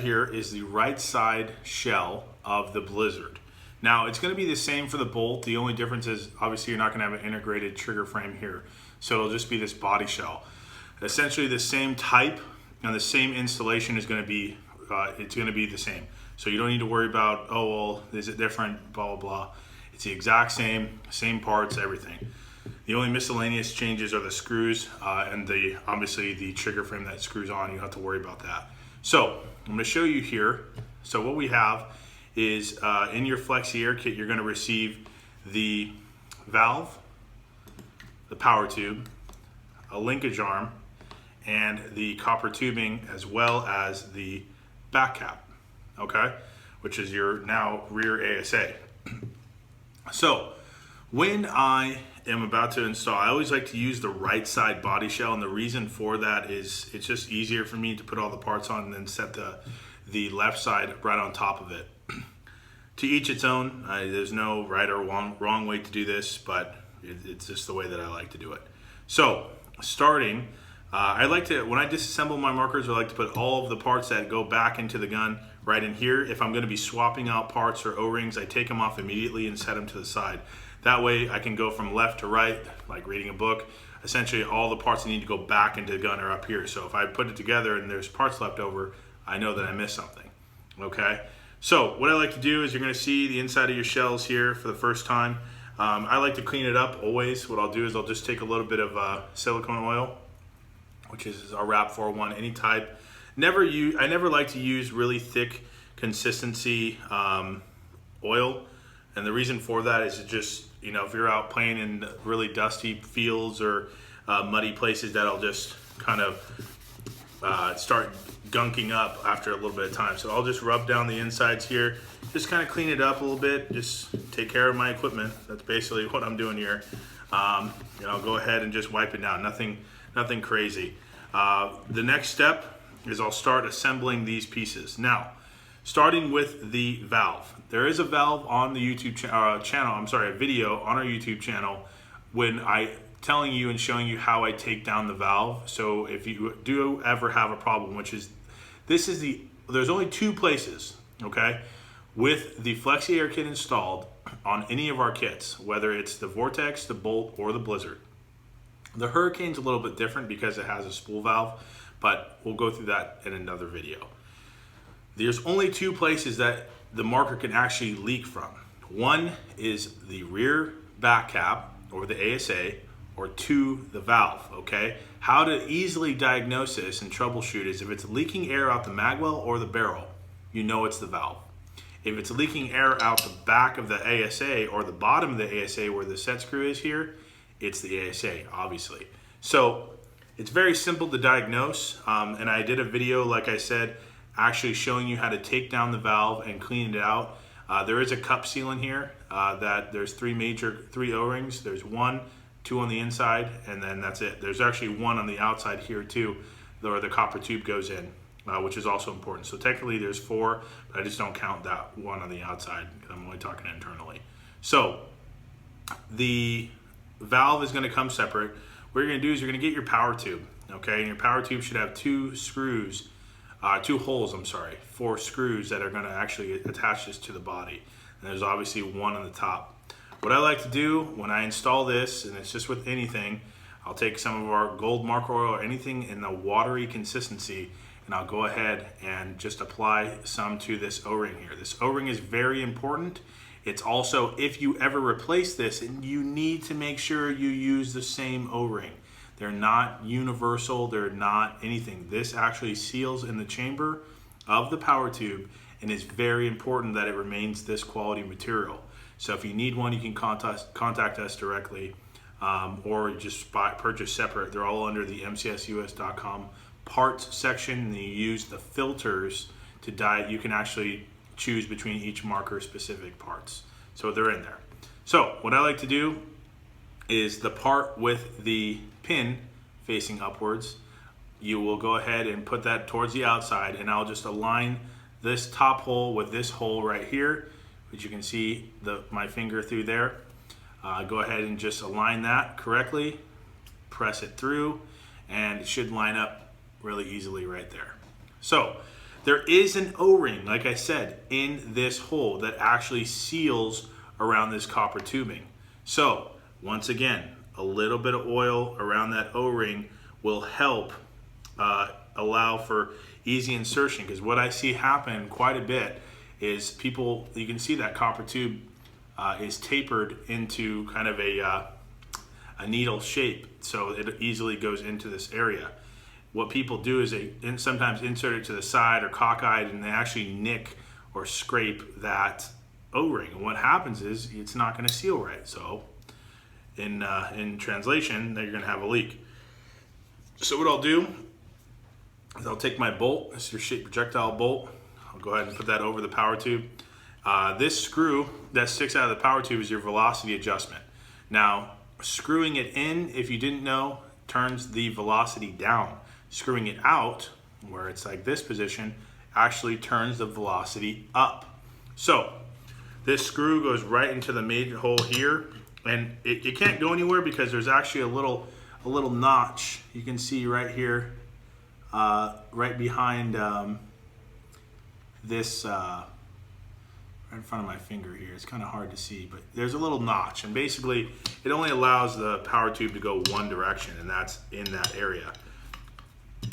here is the right side shell of the Blizzard. Now it's going to be the same for the Bolt. The only difference is obviously you're not going to have an integrated trigger frame here. So it'll just be this body shell. Essentially the same type and the same installation is going to be, it's going to be the same. So you don't need to worry about, oh, well, is it different, blah, blah, blah. It's the exact same parts, everything. The only miscellaneous changes are the screws and obviously the trigger frame that screws on. You don't have to worry about that. So I'm going to show you here. So what we have is in your Flexi Air Kit, you're going to receive the valve, the power tube, a linkage arm, and the copper tubing, as well as the back cap, okay, which is your now rear ASA. So when I am about to install, I always like to use the right side body shell, and the reason for that is it's just easier for me to put all the parts on and then set the left side right on top of it. To each its own. There's no right or wrong way to do this, but it's just the way that I like to do it. So starting, I like to, when I disassemble my markers, I like to put all of the parts that go back into the gun right in here. If I'm going to be swapping out parts or O-rings, I take them off immediately and set them to the side. That way I can go from left to right, like reading a book. Essentially all the parts that need to go back into the gun are up here. So if I put it together and there's parts left over, I know that I missed something, okay? So what I like to do is you're going to see the inside of your shells here for the first time. I like to clean it up always. What I'll do is I'll just take a little bit of silicone oil, which is a Wrap 401, any type. I never like to use really thick consistency oil, and the reason for that is it just, you know, if you're out playing in really dusty fields or muddy places, that'll just kind of start gunking up after a little bit of time. So I'll just rub down the insides here, just kind of clean it up a little bit, just take care of my equipment. That's basically what I'm doing here. And I'll go ahead and just wipe it down, nothing crazy. The next step is I'll start assembling these pieces. Now, starting with the valve. There is a valve on the YouTube channel, a video on our YouTube channel when I telling you and showing you how I take down the valve. So if you do ever have a problem, which is, there's only two places, okay, with the Flexi Air Kit installed on any of our kits, whether it's the Vortex, the Bolt, or the Blizzard. The Hurricane's a little bit different because it has a spool valve, but we'll go through that in another video. There's only two places that the marker can actually leak from. One is the rear back cap, or the ASA, or two, the valve, okay? How to easily diagnose this and troubleshoot is if it's leaking air out the magwell or the barrel, you know it's the valve. If it's leaking air out the back of the ASA or the bottom of the ASA where the set screw is here, it's the ASA, obviously. So it's very simple to diagnose, and I did a video, like I said, actually showing you how to take down the valve and clean it out. There is a cup seal in here that there's three O-rings. There's one, two on the inside, and then that's it. There's actually one on the outside here too, where the copper tube goes in, which is also important. So technically there's four, but I just don't count that one on the outside because I'm only talking internally. So the valve is going to come separate. What you're going to do is you're going to get your power tube, okay? And your power tube should have two holes, four screws that are going to actually attach this to the body. And there's obviously one on the top. What I like to do when I install this, and it's just with anything, I'll take some of our gold marker oil or anything in the watery consistency, and I'll go ahead and just apply some to this O-ring here. This O-ring is very important. It's also, if you ever replace this, and you need to make sure you use the same O-ring. They're not universal, they're not anything. This actually seals in the chamber of the power tube, and it's very important that it remains this quality material. So if you need one, you can contact us directly, or just purchase separate. They're all under the mcsus.com parts section, and you use the filters to you can actually choose between each marker specific parts. So they're in there. So what I like to do is the part with the pin facing upwards, you will go ahead and put that towards the outside, and I'll just align this top hole with this hole right here, which you can see my finger through there. Go ahead and just align that correctly, press it through, and it should line up really easily right there. So There is an O-ring, like I said, in this hole that actually seals around this copper tubing. So once again, a little bit of oil around that O-ring will help allow for easy insertion, because what I see happen quite a bit is people, you can see that copper tube is tapered into kind of a needle shape, so it easily goes into this area. What people do is they sometimes insert it to the side or cockeyed, and they actually nick or scrape that O-ring. And what happens is it's not going to seal right. So in translation, then you're going to have a leak. So what I'll do is I'll take my bolt. This is your shape projectile bolt. I'll go ahead and put that over the power tube. This screw that sticks out of the power tube is your velocity adjustment. Now, screwing it in, if you didn't know, turns the velocity down. Screwing it out, where it's like this position, actually turns the velocity up. So this screw goes right into the main hole here, and it can't go anywhere because there's actually a little notch you can see right here, right behind this, right in front of my finger here. It's kind of hard to see, but there's a little notch, and basically it only allows the power tube to go one direction, and that's in that area.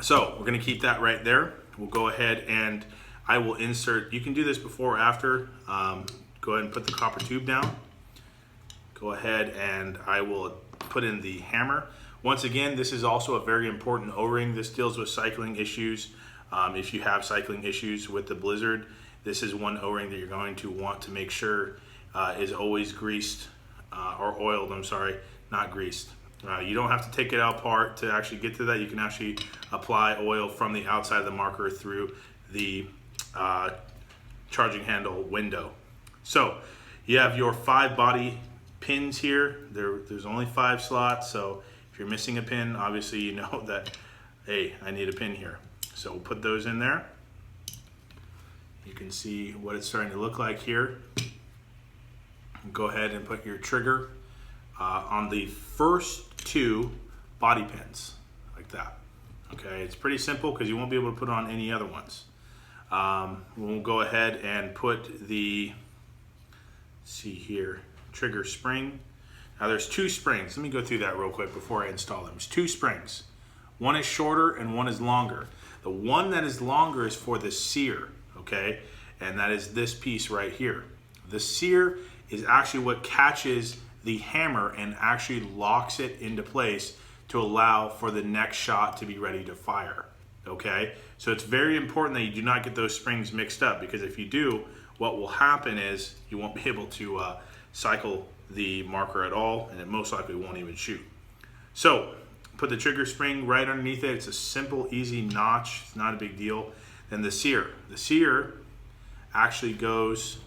So we're going to keep that right there. We'll go ahead and I will insert, you can do this before or after. Go ahead and put the copper tube down. Go ahead and I will put in the hammer. Once again, this is also a very important O-ring. This deals with cycling issues. If you have cycling issues with the Blizzard, this is one O-ring that you're going to want to make sure is always greased, or oiled, I'm sorry, not greased. You don't have to take it out apart to actually get to that. You can actually apply oil from the outside of the marker through the charging handle window. So you have your 5 body pins here. There's only 5 slots, so if you're missing a pin, obviously you know that, hey, I need a pin here. So we'll put those in there. You can see what it's starting to look like here. Go ahead and put your trigger on the first 2 body pins, like that. Okay, it's pretty simple because you won't be able to put on any other ones. We'll go ahead and put the, see here, trigger spring. Now there's 2 springs. Let me go through that real quick before I install them. There's 2 springs. One is shorter and one is longer. The one that is longer is for the sear, okay? And that is this piece right here. The sear is actually what catches the hammer and actually locks it into place to allow for the next shot to be ready to fire, okay? So it's very important that you do not get those springs mixed up, because if you do, what will happen is you won't be able to cycle the marker at all, and it most likely won't even shoot. So put the trigger spring right underneath it. It's a simple, easy notch. It's not a big deal. Then the sear. The sear actually goes,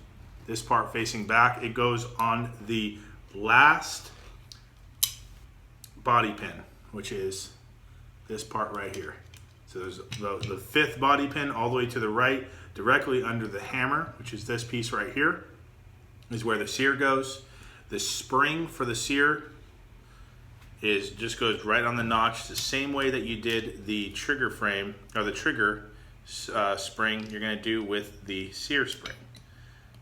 this part facing back, it goes on the last body pin, which is this part right here. So there's the 5th body pin all the way to the right, directly under the hammer, which is this piece right here, is where the sear goes. The spring for the sear just goes right on the notch, the same way that you did the trigger frame, or the trigger spring, you're going to do with the sear spring.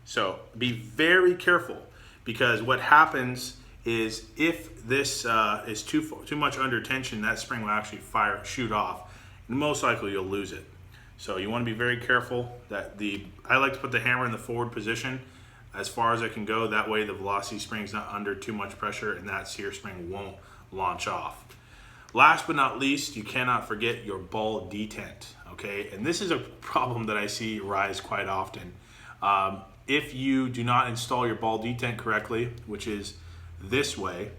So be very careful, because what happens is if this is too much under tension, that spring will actually shoot off, and most likely you'll lose it. So you want to be very careful that I like to put the hammer in the forward position as far as it can go. That way the velocity spring is not under too much pressure, and that sear spring won't launch off. Last but not least, you cannot forget your ball detent, okay? And this is a problem that I see rise quite often. If you do not install your ball detent correctly, which is this way,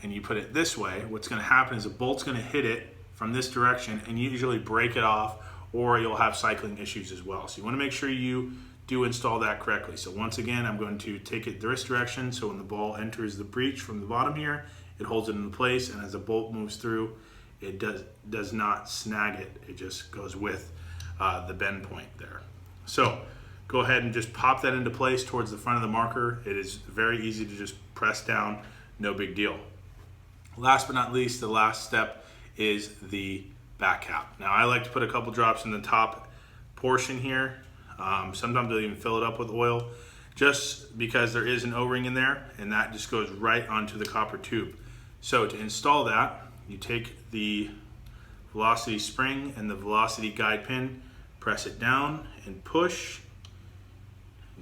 and you put it this way, what's going to happen is a bolt's going to hit it from this direction and usually break it off, or you'll have cycling issues as well. So you want to make sure you do install that correctly. So once again, I'm going to take it this direction, so when the ball enters the breech from the bottom here, it holds it in place, and as the bolt moves through, it does not snag it. It just goes with the bend point there. So go ahead and just pop that into place towards the front of the marker. It is very easy to just press down, no big deal. Last but not least, the last step is the back cap. Now I like to put a couple drops in the top portion here. Sometimes they'll even fill it up with oil, just because there is an O-ring in there, and that just goes right onto the copper tube. So to install that, you take the velocity spring and the velocity guide pin, press it down and push.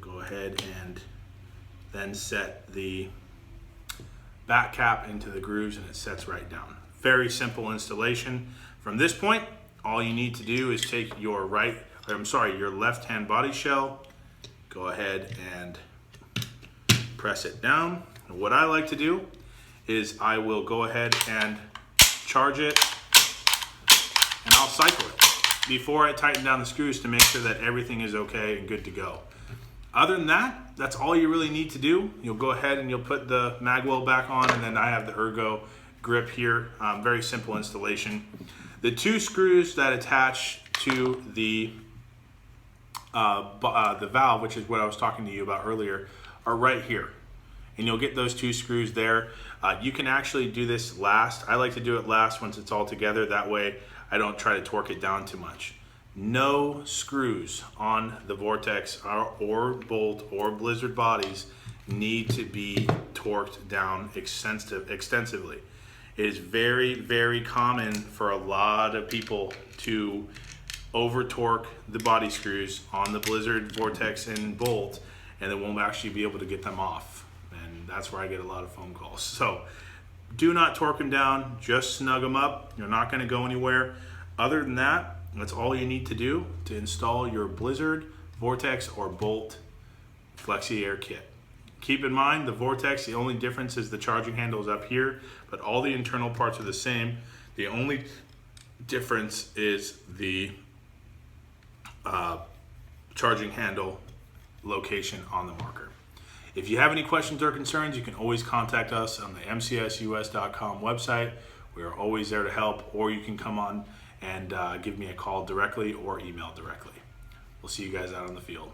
Go ahead and then set the back cap into the grooves, and it sets right down. Very simple installation. From this point, all you need to do is take your your left-hand body shell, go ahead and press it down. And what I like to do is I will go ahead and charge it, and I'll cycle it before I tighten down the screws to make sure that everything is okay and good to go. Other than that, that's all you really need to do. You'll go ahead and you'll put the mag well back on, and then I have the ergo grip here. Very simple installation. The 2 screws that attach to the valve, which is what I was talking to you about earlier, are right here. And you'll get those 2 screws there. You can actually do this last. I like to do it last once it's all together. That way I don't try to torque it down too much. No screws on the Vortex or Bolt or Blizzard bodies need to be torqued down extensively. It is very, very common for a lot of people to over torque the body screws on the Blizzard, Vortex, and Bolt, and they won't actually be able to get them off. And that's where I get a lot of phone calls. So do not torque them down, just snug them up. You're not going to go anywhere. Other than that, that's all you need to do to install your Blizzard, Vortex, or Bolt Flexi Air kit. Keep in mind, the Vortex, the only difference is the charging handle is up here, but all the internal parts are the same. The only difference is the charging handle location on the marker. If you have any questions or concerns, you can always contact us on the mcsus.com website. We are always there to help, or you can come on and give me a call directly or email directly. We'll see you guys out on the field.